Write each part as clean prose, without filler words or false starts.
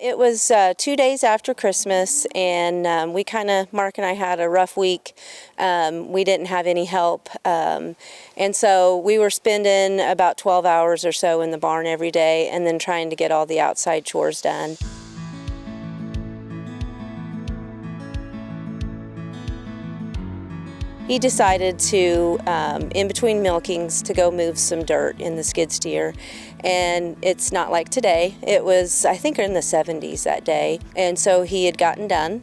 It was 2 days after Christmas, and Mark and I had a rough week. We didn't have any help, and so we were spending about 12 hours or so in the barn every day and then trying to get all the outside chores done. He decided to, in between milkings, to go move some dirt in the skid steer. And it's not like today. It was, I think, in the 70s that day. And so he had gotten done,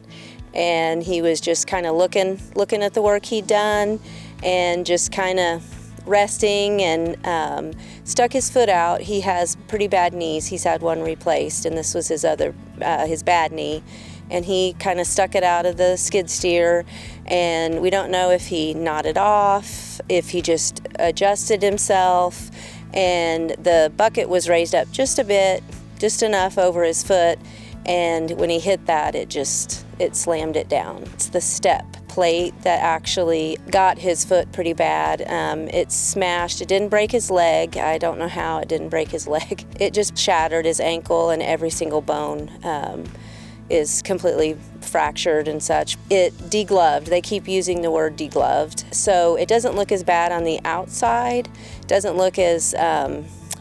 and he was just kind of looking at the work he'd done and just kind of resting, and stuck his foot out. He has pretty bad knees. He's had one replaced, and this was his bad knee. And he kind of stuck it out of the skid steer, and we don't know if he nodded off, if he just adjusted himself, and the bucket was raised up just a bit, just enough over his foot, and when he hit that, it slammed it down. It's the step plate that actually got his foot pretty bad. It smashed. It didn't break his leg. I don't know how it didn't break his leg. It just shattered his ankle, and every single bone is completely fractured and such. It degloved. They keep using the word degloved. So it doesn't look as bad on the outside. It doesn't look as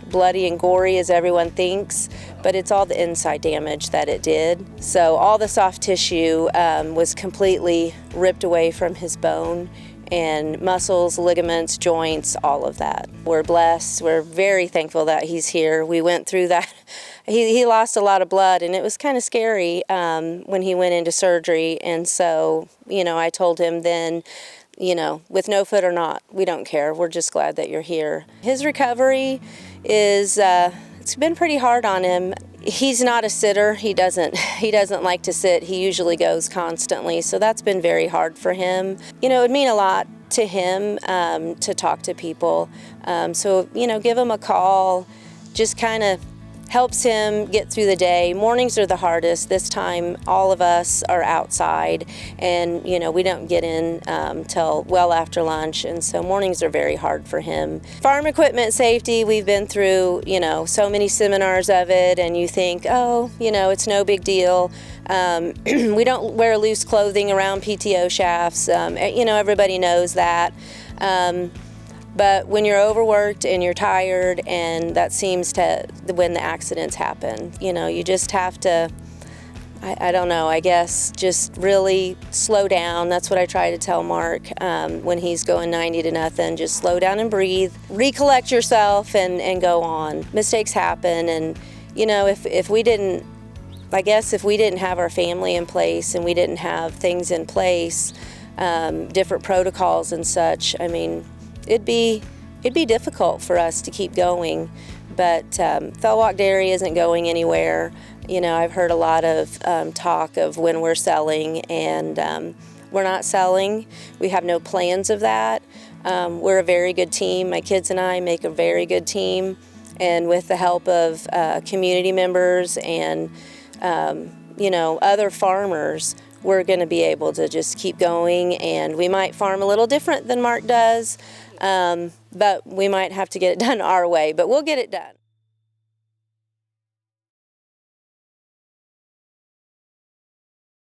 bloody and gory as everyone thinks, but it's all the inside damage that it did. So all the soft tissue was completely ripped away from his bone, and muscles, ligaments, joints, all of that. We're blessed. We're very thankful that he's here. We went through that. He lost a lot of blood, and it was kind of scary when he went into surgery. And so, I told him then, with no foot or not, we don't care. We're just glad that you're here. His recovery is, it's been pretty hard on him. He's not a sitter. He doesn't like to sit. He usually goes constantly, so that's been very hard for him. It would mean a lot to him to talk to people. So, give him a call, just kind of helps him get through the day. Mornings are the hardest. This time, all of us are outside, and we don't get in till well after lunch, and so mornings are very hard for him. Farm equipment safety, we've been through, so many seminars of it, and you think, oh, it's no big deal. We don't wear loose clothing around PTO shafts. Everybody knows that. But when you're overworked and you're tired, and that seems to, when the accidents happen, you just have to, I don't know, I guess, just really slow down. That's what I try to tell Mark when he's going 90 to nothing. Just slow down and breathe, recollect yourself, and go on. Mistakes happen, and, if we didn't have our family in place and we didn't have things in place, different protocols and such, it'd be difficult for us to keep going, but Fellwock Dairy isn't going anywhere. I've heard a lot of talk of when we're selling, and we're not selling. We have no plans of that. We're a very good team. My kids and I make a very good team, and with the help of community members and other farmers, we're going to be able to just keep going, and we might farm a little different than Mark does, but we might have to get it done our way, but we'll get it done.